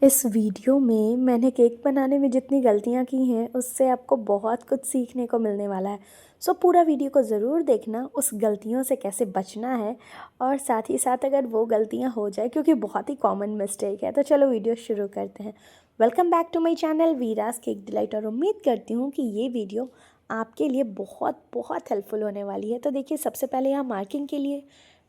इस वीडियो में मैंने केक बनाने में जितनी गलतियाँ की हैं उससे आपको बहुत कुछ सीखने को मिलने वाला है। सो पूरा वीडियो को ज़रूर देखना, उस गलतियों से कैसे बचना है और साथ ही साथ अगर वो गलतियाँ हो जाए, क्योंकि बहुत ही कॉमन मिस्टेक है। तो चलो वीडियो शुरू करते हैं। Welcome back to my channel Veera's cake delight और उम्मीद करती हूँ कि ये वीडियो आपके लिए बहुत बहुत हेल्पफुल होने वाली है। तो देखिए, सबसे पहले यहाँ मार्किंग के लिए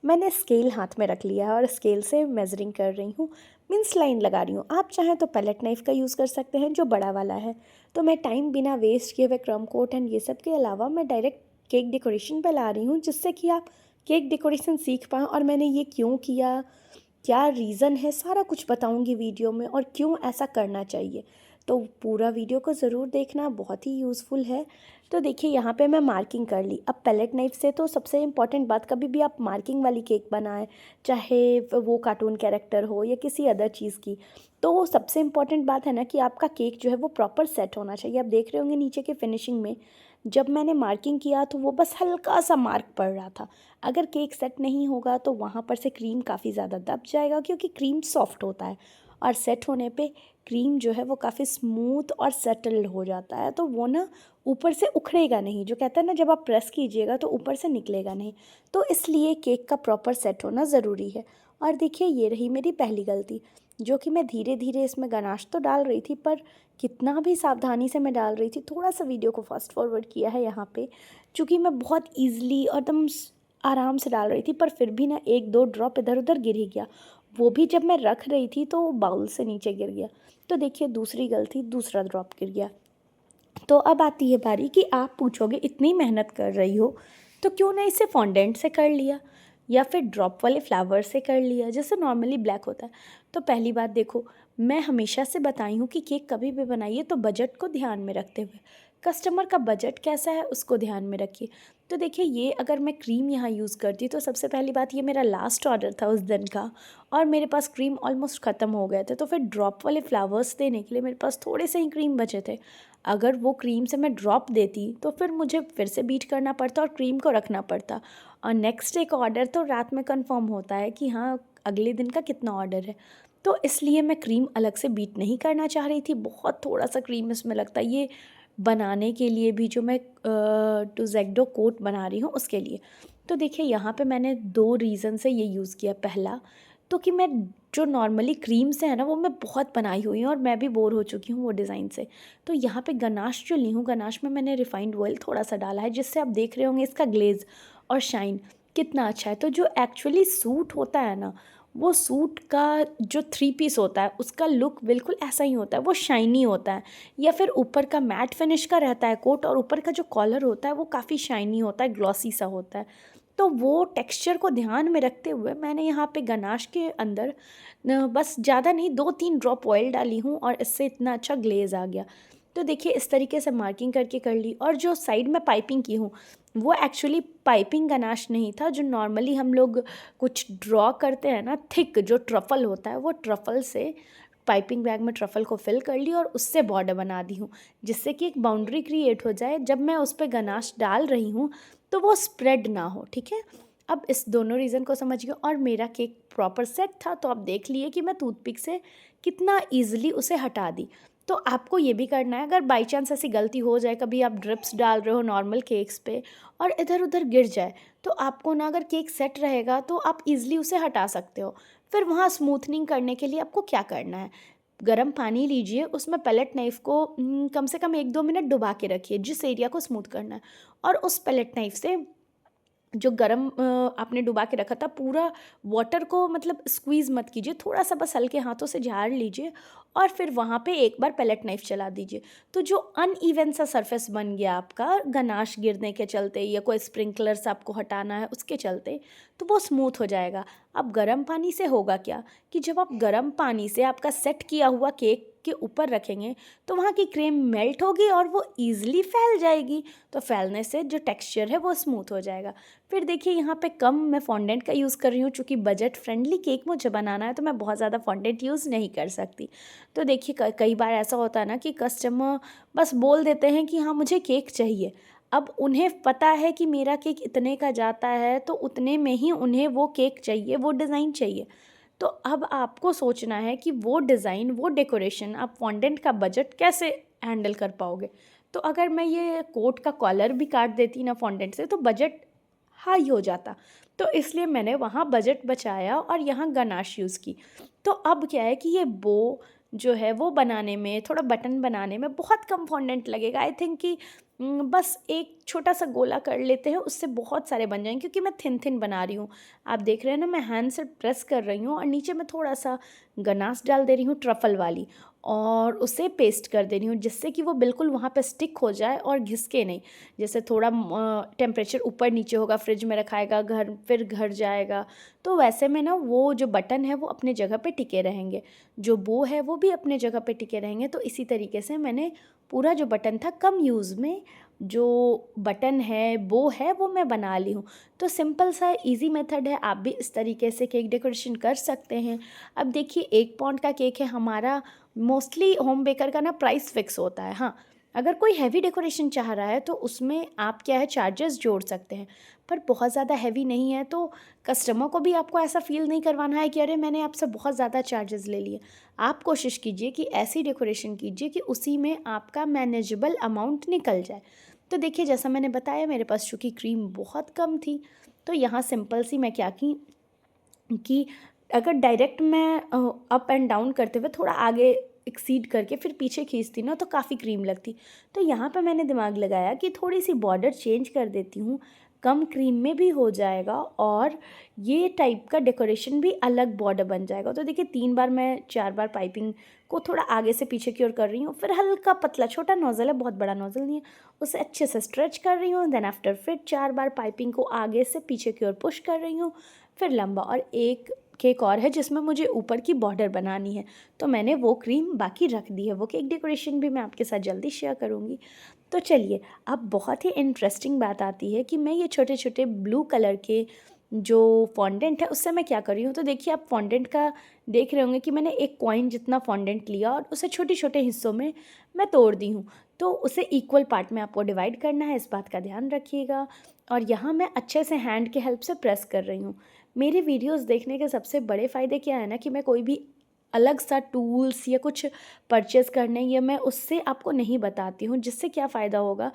मैंने स्केल हाथ में रख लिया है और स्केल से मेज़रिंग कर रही हूँ, मीन्स लाइन लगा रही हूँ। आप चाहें तो पैलेट नाइफ़ का यूज़ कर सकते हैं जो बड़ा वाला है। तो मैं टाइम बिना वेस्ट किए हुए क्रम्ब कोट एंड ये सब के अलावा मैं डायरेक्ट केक डेकोरेशन पे ला रही हूँ, जिससे कि आप केक डेकोरेशन सीख पाएँ। और मैंने ये क्यों किया, क्या रीज़न है, सारा कुछ बताऊँगी वीडियो में और क्यों ऐसा करना चाहिए। तो पूरा वीडियो को ज़रूर देखना, बहुत ही यूज़फुल है। तो देखिए, यहाँ पे मैं मार्किंग कर ली। अब पैलेट नाइफ़ से तो सबसे इम्पॉर्टेंट बात, कभी भी आप मार्किंग वाली केक बनाएं, चाहे वो कार्टून कैरेक्टर हो या किसी अदर चीज़ की, तो सबसे इम्पॉर्टेंट बात है ना कि आपका केक जो है वो प्रॉपर सेट होना चाहिए। आप देख रहे होंगे नीचे के फिनिशिंग में, जब मैंने मार्किंग किया तो वो बस हल्का सा मार्क पड़ रहा था। अगर केक सेट नहीं होगा तो वहाँ पर से क्रीम काफ़ी ज़्यादा दब जाएगा, क्योंकि क्रीम सॉफ्ट होता है और सेट होने पे क्रीम जो है वो काफ़ी स्मूथ और सेटल्ड हो जाता है। तो वो ना ऊपर से उखड़ेगा नहीं, जो कहते हैं ना जब आप प्रेस कीजिएगा तो ऊपर से निकलेगा नहीं। तो इसलिए केक का प्रॉपर सेट होना ज़रूरी है। और देखिए, ये रही मेरी पहली गलती, जो कि मैं धीरे धीरे इसमें गनाश तो डाल रही थी, पर कितना भी सावधानी से मैं डाल रही थी। थोड़ा सा वीडियो को फास्ट फॉरवर्ड किया है यहाँ पे, क्योंकि मैं बहुत ईज़िली और एकदम आराम से डाल रही थी, पर फिर भी ना एक दो ड्रॉप इधर उधर गिर ही गया। वो भी जब मैं रख रही थी तो बाउल से नीचे गिर गया। तो देखिए, दूसरी गलती, दूसरा ड्रॉप गिर गया। तो अब आती है बारी कि आप पूछोगे, इतनी मेहनत कर रही हो तो क्यों ना इसे फॉन्डेंट से कर लिया या फिर ड्रॉप वाले फ्लावर से कर लिया, जैसे नॉर्मली ब्लैक होता है। तो पहली बात देखो, मैं हमेशा से बताई हूँ कि केक कभी भी बनाइए तो बजट को ध्यान में रखते हुए, कस्टमर का बजट कैसा है उसको ध्यान में रखिए। तो देखिए, ये अगर मैं क्रीम यहाँ यूज़ करती तो सबसे पहली बात, ये मेरा लास्ट ऑर्डर था उस दिन का और मेरे पास क्रीम ऑलमोस्ट ख़त्म हो गए थे। तो फिर ड्रॉप वाले फ्लावर्स देने के लिए मेरे पास थोड़े से ही क्रीम बचे थे। अगर वो क्रीम से मैं ड्रॉप देती तो फिर मुझे फिर से बीट करना पड़ता और क्रीम को रखना पड़ता, और नेक्स्ट डे का ऑर्डर तो रात में कंफर्म होता है कि हाँ, अगले दिन का कितना ऑर्डर है। तो इसलिए मैं क्रीम अलग से बीट नहीं करना चाह रही थी। बहुत थोड़ा सा क्रीम इसमें लगता है, ये बनाने के लिए भी जो मैं टोज़ेक्डो कोट बना रही हूँ उसके लिए। तो देखिए, यहाँ पे मैंने दो रीज़न से ये यूज़ किया। पहला तो कि मैं जो नॉर्मली क्रीम से है ना, वो मैं बहुत बनाई हुई हूँ और मैं भी बोर हो चुकी हूँ वो डिज़ाइन से। तो यहाँ पे गनाश जो ली हूँ, गनाश में मैंने रिफाइंड ऑयल थोड़ा सा डाला है, जिससे आप देख रहे होंगे इसका ग्लेज़ और शाइन कितना अच्छा है। तो जो एक्चुअली सूट होता है ना, वो सूट का जो थ्री पीस होता है उसका लुक बिल्कुल ऐसा ही होता है, वो शाइनी होता है। या फिर ऊपर का मैट फिनिश का रहता है कोट, और ऊपर का जो कॉलर होता है वो काफ़ी शाइनी होता है, ग्लॉसी सा होता है। तो वो टेक्सचर को ध्यान में रखते हुए मैंने यहाँ पे गनाश के अंदर बस ज़्यादा नहीं, 2-3 ड्रॉप ऑयल डाली हूँ और इससे इतना अच्छा ग्लेज़ आ गया। तो देखिए, इस तरीके से मार्किंग करके कर ली। और जो साइड में पाइपिंग की हूँ, वो एक्चुअली पाइपिंग गनाश नहीं था, जो नॉर्मली हम लोग कुछ ड्रॉ करते हैं ना, थिक जो ट्रफल होता है, वो ट्रफल से पाइपिंग बैग में ट्रफल को फिल कर ली और उससे बॉर्डर बना दी हूँ, जिससे कि एक बाउंड्री क्रिएट हो जाए। जब मैं उस पर गनाश डाल रही हूँ तो वो स्प्रेड ना हो, ठीक है। अब इस दोनों रीज़न को समझिए। और मेरा केक प्रॉपर सेट था, तो आप देख लिए कि मैं टूथपिक से कितना ईजिली उसे हटा दी। तो आपको ये भी करना है, अगर बाई चांस ऐसी गलती हो जाए, कभी आप ड्रिप्स डाल रहे हो नॉर्मल केक्स पे और इधर उधर गिर जाए, तो आपको ना, अगर केक सेट रहेगा तो आप ईजिली उसे हटा सकते हो। फिर वहाँ स्मूथनिंग करने के लिए आपको क्या करना है, गर्म पानी लीजिए, उसमें पैलेट नाइफ़ को कम से कम 1-2 मिनट डुबा के रखिए, जिस एरिया को स्मूथ करना है। और उस पैलेट नाइफ़ से जो गरम आपने डुबा के रखा था, पूरा वाटर को मतलब स्क्वीज़ मत कीजिए, थोड़ा-सा बस हल्के हाथों से झाड़ लीजिए और फिर वहाँ पे एक बार पैलेट नाइफ़ चला दीजिए। तो जो अनइवन सा सरफेस बन गया आपका गनाश गिरने के चलते या कोई स्प्रिंकलर्स आपको हटाना है उसके चलते, तो वो स्मूथ हो जाएगा। अब गर्म पानी से होगा क्या कि जब आप गर्म पानी से आपका सेट किया हुआ केक के ऊपर रखेंगे, तो वहाँ की क्रीम मेल्ट होगी और वो ईज़िली फैल जाएगी। तो फैलने से जो टेक्सचर है वो स्मूथ हो जाएगा। फिर देखिए, यहाँ पे कम मैं फॉन्डेंट का यूज़ कर रही हूँ, चूँकि बजट फ्रेंडली केक मुझे बनाना है, तो मैं बहुत ज़्यादा फॉन्डेंट यूज़ नहीं कर सकती। तो देखिए, कई बार ऐसा होता है ना कि कस्टमर बस बोल देते हैं कि हाँ, मुझे केक चाहिए। अब उन्हें पता है कि मेरा केक इतने का जाता है, तो उतने में ही उन्हें वो केक चाहिए, वो डिज़ाइन चाहिए। तो अब आपको सोचना है कि वो डिज़ाइन, वो डेकोरेशन, आप फॉन्डेंट का बजट कैसे हैंडल कर पाओगे। तो अगर मैं ये कोट का कॉलर भी काट देती ना फॉन्डेंट से, तो बजट हाई हो जाता। तो इसलिए मैंने वहाँ बजट बचाया और यहाँ गनाश यूज़ की। तो अब क्या है कि ये बो जो है वो बनाने में, थोड़ा बटन बनाने में बहुत कम फॉन्डेंट लगेगा। आई थिंक कि बस एक छोटा सा गोला कर लेते हैं, उससे बहुत सारे बन जाएंगे, क्योंकि मैं थिन थिन बना रही हूँ। आप देख रहे हैं ना, मैं हैंड से प्रेस कर रही हूँ और नीचे मैं थोड़ा सा गनास डाल दे रही हूँ ट्रफल वाली, और उसे पेस्ट कर दे रही हूँ, जिससे कि वो बिल्कुल वहाँ पे स्टिक हो जाए और घिसके नहीं। जैसे थोड़ा टेम्परेचर ऊपर नीचे होगा, फ्रिज में रखाएगा, फिर घर जाएगा, तो वैसे में ना वो जो बटन है वो अपने जगह पे टिके रहेंगे, जो बो है वो भी अपने जगह पे टिके रहेंगे। तो इसी तरीके से मैंने पूरा जो बटन था कम यूज़ में, जो बटन है बो है वो मैं बना ली हूँ। तो सिंपल सा इजी मेथड है, आप भी इस तरीके से केक डेकोरेशन कर सकते हैं। अब देखिए 1 पाउंड का केक है हमारा, मोस्टली होम बेकर का ना प्राइस फिक्स होता है। हाँ, अगर कोई हैवी डेकोरेशन चाह रहा है तो उसमें आप क्या है चार्जेस जोड़ सकते हैं, पर बहुत ज़्यादा हैवी नहीं है, तो कस्टमर को भी आपको ऐसा फ़ील नहीं करवाना है कि अरे मैंने आपसे बहुत ज़्यादा चार्जेस ले लिए। आप कोशिश कीजिए कि ऐसी डेकोरेशन कीजिए कि उसी में आपका मैनेजेबल अमाउंट निकल जाए। तो देखिए जैसा मैंने बताया, मेरे पास चूँकि क्रीम बहुत कम थी, तो यहाँ सिंपल सी मैं क्या की कि अगर डायरेक्ट मैं अप एंड डाउन करते हुए थोड़ा आगे एक्सीड करके फिर पीछे खींचती ना, तो काफ़ी क्रीम लगती। तो यहाँ पे मैंने दिमाग लगाया कि थोड़ी सी बॉर्डर चेंज कर देती हूँ, कम क्रीम में भी हो जाएगा और ये टाइप का डेकोरेशन भी अलग बॉर्डर बन जाएगा। तो देखिए 3 बार मैं 4 बार पाइपिंग को थोड़ा आगे से पीछे की ओर कर रही हूँ, फिर हल्का पतला, छोटा नोज़ल है, बहुत बड़ा नोज़ल नहीं है, उसे अच्छे से स्ट्रेच कर रही हूँ। देन आफ्टर फिर 4 बार पाइपिंग को आगे से पीछे की ओर पुश कर रही हूँ, फिर लंबा, और एक केक और है जिसमें मुझे ऊपर की बॉर्डर बनानी है, तो मैंने वो क्रीम बाकी रख दी है। वो केक डेकोरेशन भी मैं आपके साथ जल्दी शेयर करूँगी। तो चलिए, अब बहुत ही इंटरेस्टिंग बात आती है कि मैं ये छोटे छोटे ब्लू कलर के जो फॉन्डेंट है उससे मैं क्या कर रही हूँ। तो देखिए, आप फॉन्डेंट का देख रहे होंगे कि मैंने एक कॉइन जितना फॉन्डेंट लिया और उसे छोटे छोटे हिस्सों में मैं तोड़ दी हूँ। तो उसे इक्वल पार्ट में आपको डिवाइड करना है, इस बात का ध्यान रखिएगा। और यहाँ मैं अच्छे से हैंड के हेल्प से प्रेस कर रही हूँ। मेरे वीडियोस देखने के सबसे बड़े फ़ायदे क्या है ना, कि मैं कोई भी अलग सा टूल्स या कुछ परचेज़ करने, या मैं उससे आपको नहीं बताती हूँ, जिससे क्या फ़ायदा होगा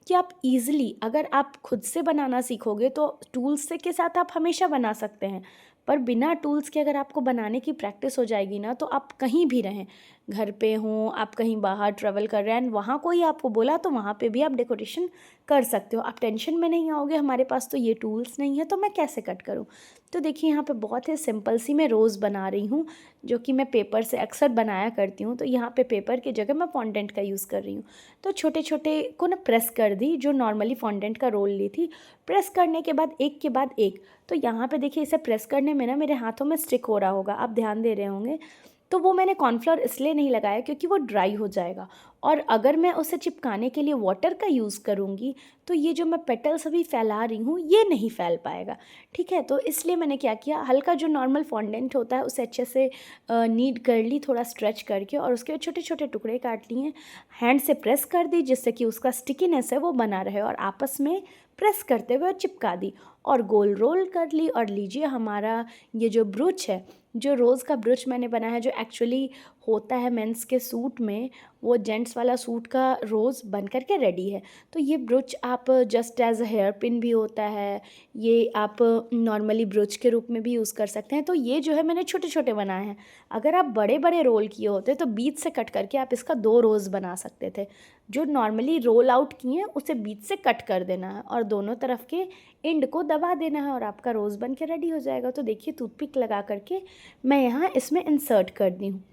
कि आप ईज़िली, अगर आप खुद से बनाना सीखोगे तो टूल्स से के साथ आप हमेशा बना सकते हैं, पर बिना टूल्स के अगर आपको बनाने की प्रैक्टिस हो जाएगी ना, तो आप कहीं भी रहें, घर पे हों, आप कहीं बाहर ट्रैवल कर रहे हैं एंड वहाँ कोई आपको बोला, तो वहाँ पे भी आप डेकोरेशन कर सकते हो। आप टेंशन में नहीं आओगे, हमारे पास तो ये टूल्स नहीं है, तो मैं कैसे कट करूँ। तो देखिए यहाँ पे बहुत ही सिंपल सी मैं रोज़ बना रही हूँ, जो कि मैं पेपर से अक्सर बनाया करती हूँ। तो यहाँ पे पेपर की जगह मैं फॉन्डेंट का यूज़ कर रही हूँ। तो छोटे छोटे को ना प्रेस कर दी, जो नॉर्मली फॉन्डेंट का रोल ली थी, प्रेस करने के बाद एक के बाद एक। तो यहाँ पे देखिए, इसे प्रेस करने में ना मेरे हाथों में स्टिक हो रहा होगा, आप ध्यान दे रहे होंगे। तो वो मैंने कॉर्नफ्लोर इसलिए नहीं लगाया क्योंकि वो ड्राई हो जाएगा, और अगर मैं उसे चिपकाने के लिए वाटर का यूज़ करूँगी तो ये जो मैं पेटल्स अभी फैला रही हूँ ये नहीं फैल पाएगा। ठीक है, तो इसलिए मैंने क्या किया, हल्का जो नॉर्मल फॉन्डेंट होता है उसे अच्छे से नीड कर ली, थोड़ा स्ट्रेच करके, और उसके छोटे छोटे टुकड़े काट लिए, हैंड से प्रेस कर दी जिससे कि उसका स्टिकीनेस है वो बना रहे, और आपस में प्रेस करते हुए चिपका दी, और गोल रोल कर ली। और लीजिए, हमारा ये जो ब्रूच है, जो रोज़ का ब्रूच मैंने बनाया है, जो एक्चुअली होता है मेंस के सूट में, वो जेंट्स वाला सूट का रोज़ बन करके रेडी है। तो ये ब्रूच आप just as a hair pin भी होता है, ये आप नॉर्मली ब्रूच के रूप में भी यूज़ कर सकते हैं। तो ये जो है मैंने छोटे छोटे बनाए हैं। अगर आप बड़े बड़े रोल किए होते तो बीच से कट करके आप इसका 2 रोज़ बना सकते थे। जो नॉर्मली रोल आउट किए हैं उसे बीच से कट कर देना है और दोनों तरफ के एंड को दबा देना है, और आपका रोज़ बन के रेडी हो जाएगा। तो देखिए, टूथपिक लगा करके मैं यहाँ इसमें इंसर्ट कर दी हूँ।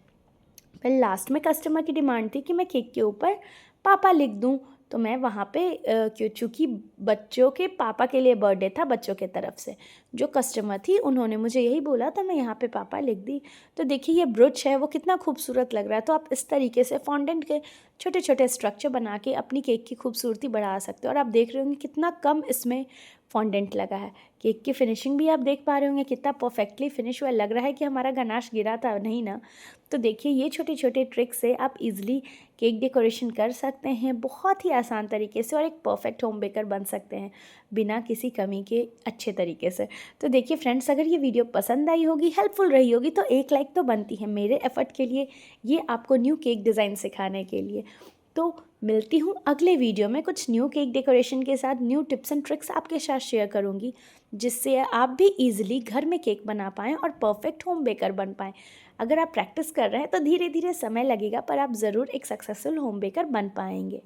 फिर लास्ट में कस्टमर की डिमांड थी कि मैं केक के ऊपर पापा लिख दूँ, तो मैं वहाँ पे चूँकि बच्चों के पापा के लिए बर्थडे था, बच्चों के तरफ से जो कस्टमर थी उन्होंने मुझे यही बोला, तो मैं यहाँ पे पापा लिख दी। तो देखिए, ये ब्रूच है वो कितना खूबसूरत लग रहा है। तो आप इस तरीके से फॉन्डेंट के छोटे छोटे स्ट्रक्चर बना के अपनी केक की खूबसूरती बढ़ा सकते हो। और आप देख रहे होंगे कितना कम इसमें फॉन्डेंट लगा है। केक की फिनिशिंग भी आप देख पा रहे होंगे कितना परफेक्टली फिनिश हुआ, लग रहा है कि हमारा गनाश गिरा था, नहीं ना। तो देखिए ये छोटे छोटे ट्रिक से आप इजीली केक डेकोरेशन कर सकते हैं बहुत ही आसान तरीके से, और एक परफेक्ट होम बेकर बन सकते हैं बिना किसी कमी के अच्छे तरीके से। तो देखिए फ्रेंड्स, अगर ये वीडियो पसंद आई होगी, हेल्पफुल रही होगी, तो एक लाइक तो बनती है मेरे एफर्ट के लिए, ये आपको न्यू केक डिज़ाइन सिखाने के लिए। तो मिलती हूँ अगले वीडियो में कुछ न्यू केक डेकोरेशन के साथ, न्यू टिप्स एंड ट्रिक्स आपके साथ शेयर करूँगी, जिससे आप भी इजीली घर में केक बना पाएँ और परफेक्ट होम बेकर बन पाएँ। अगर आप प्रैक्टिस कर रहे हैं तो धीरे धीरे समय लगेगा, पर आप ज़रूर एक सक्सेसफुल होम बेकर बन पाएंगे।